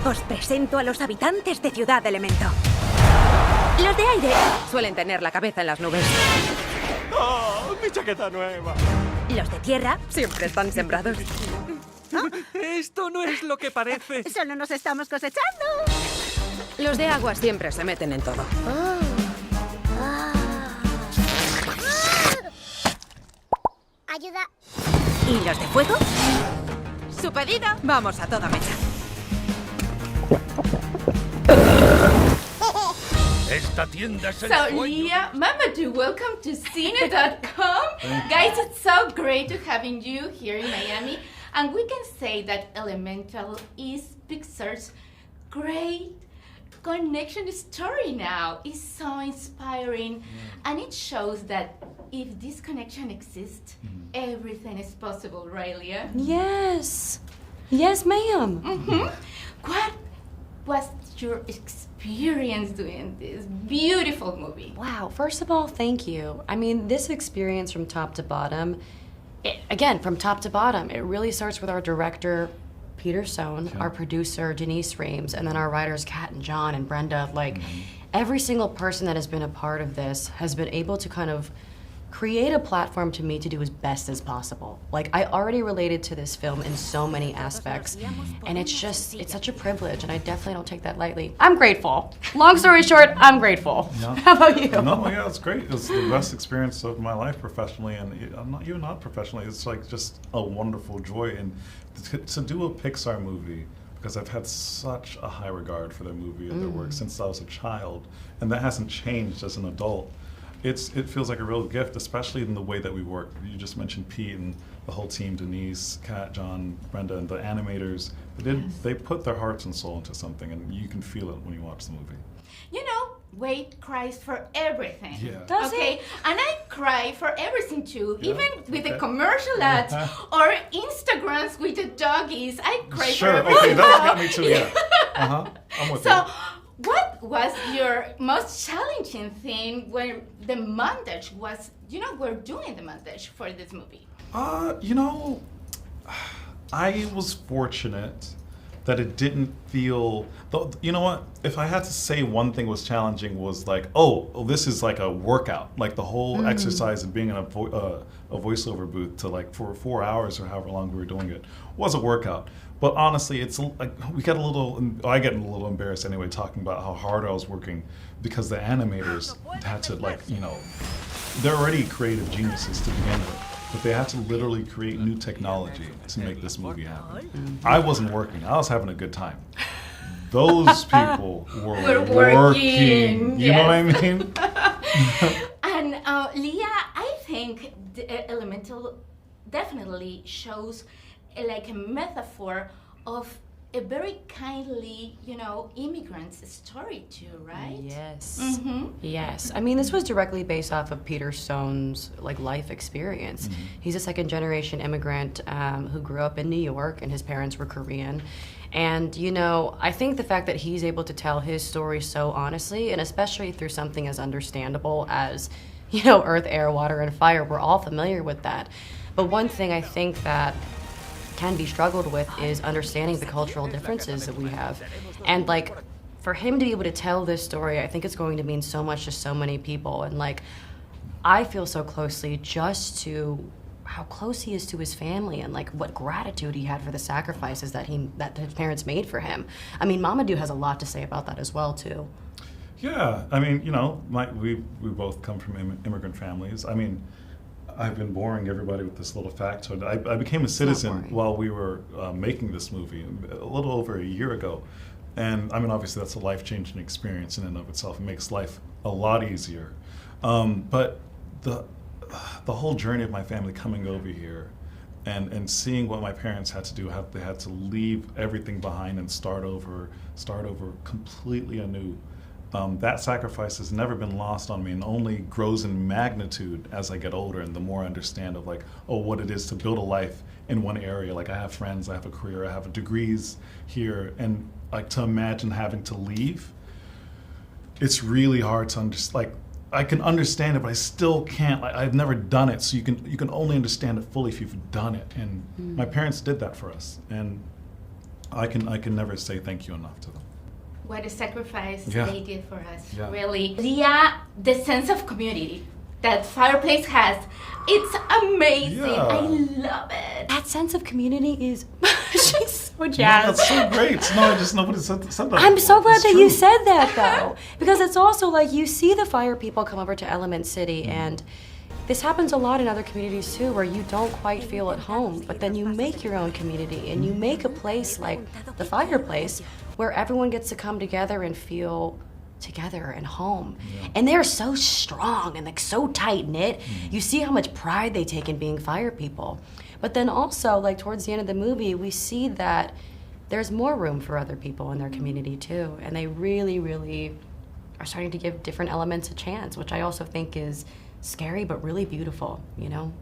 Os presento a los habitantes de Ciudad Elemento. Los de aire suelen tener la cabeza en las nubes. ¡Oh, mi chaqueta nueva! Los de tierra siempre están sembrados. Esto no es lo que parece. Solo nos estamos cosechando. Los de agua siempre se meten en todo. Ayuda. ¿Y los de fuego? Su pedido. Vamos a toda mecha. Esta tienda es el So, sueño. Leah, Mamoudou, welcome to cine.com. Guys, it's so great to having you here in Miami. And we can say that Elemental is Pixar's great connection story now. It's so inspiring. And it shows that if this connection exists, everything is possible, right, Leah? Yes. Yes, ma'am. What was your experience doing this beautiful movie? Wow, first of all, thank you. I mean, this experience from top to bottom, from top to bottom, it really starts with our director, Peter Sohn, our producer, Denise Ream, and then our writers, Kat and John and Brenda. Like, every single person that has been a part of this has been able to kind of create a platform to me to do as best as possible. Like, I already related to this film in so many aspects, and it's such a privilege, and I definitely don't take that lightly. I'm grateful. Long story short, I'm grateful. Yeah. How about you? No, yeah, it's great. It's the best experience of my life professionally, and even not professionally. It's like just a wonderful joy, and to do a Pixar movie, because I've had such a high regard for their movie and their work since I was a child, and that hasn't changed as an adult. It feels like a real gift, especially in the way that we work. You just mentioned Pete and the whole team, Denise, Kat, John, Brenda, and the animators. They put their hearts and soul into something, and you can feel it when you watch the movie. You know, Wade cries for everything. Yeah. Does okay, he? and I cry for everything too. Yeah, Even with the okay. commercial ads or Instagrams with the doggies, I cry for Sure, everything. okay, that got me too, yeah. I'm with So, you. what was your most challenging thing when the montage was, we're doing the montage for this movie? I was fortunate that it didn't feel, you know what, if I had to say one thing was challenging was like, this is like a workout. Like the whole exercise of being in a voiceover booth to like for 4 hours or however long we were doing it was a workout. But honestly, it's like I get a little embarrassed anyway talking about how hard I was working because the animators had to they're already creative geniuses to begin with, but they had to literally create new technology to make this movie happen. I wasn't working, I was having a good time. Those people were working. You know what I mean? And Leah, I think the Elemental definitely shows like a metaphor of a very kindly, immigrant's story too, right? Yes. Yes. I mean, this was directly based off of Peter Sohn's life experience. He's a second-generation immigrant who grew up in New York, and his parents were Korean. And I think the fact that he's able to tell his story so honestly, and especially through something as understandable as, earth, air, water, and fire, we're all familiar with that. But one thing I think that can be struggled with is understanding the cultural differences that we have. And for him to be able to tell this story, I think it's going to mean so much to so many people. And I feel so closely just to how close he is to his family and what gratitude he had for the sacrifices that his parents made for him. I mean, Mamoudou has a lot to say about that as well too. Yeah, I mean, we both come from immigrant families. I mean, I've been boring everybody with this little factoid. I became a citizen while we were making this movie a little over a year ago. And I mean, obviously that's a life-changing experience in and of itself. It makes life a lot easier. But the whole journey of my family coming over here and seeing what my parents had to do, how they had to leave everything behind and start over completely anew. That sacrifice has never been lost on me and only grows in magnitude as I get older and the more I understand of what it is to build a life in one area. I have friends, I have a career, I have degrees here, and to imagine having to leave, it's really hard to understand. I can understand it, but I still can't. I've never done it, so you can only understand it fully if you've done it. And my parents did that for us, and I can never say thank you enough to them. What a sacrifice Yeah. they did for us, Yeah. really. Leah, the sense of community that Fireplace has, it's amazing. Yeah. I love it. That sense of community is, she's so Yeah, jazzed. that's so great. No, I just nobody said that. I'm so before. glad It's that true. you said that though, because it's also like you see the fire people come over to Element City, and this happens a lot in other communities too, where you don't quite feel at home, but then you make your own community and you make a place like the fireplace where everyone gets to come together and feel together and home. And they're so strong and like so tight knit. You see how much pride they take in being fire people. But then also, like towards the end of the movie, we see that there's more room for other people in their community too, and they really, really are starting to give different elements a chance, which I also think is scary but really beautiful, you know?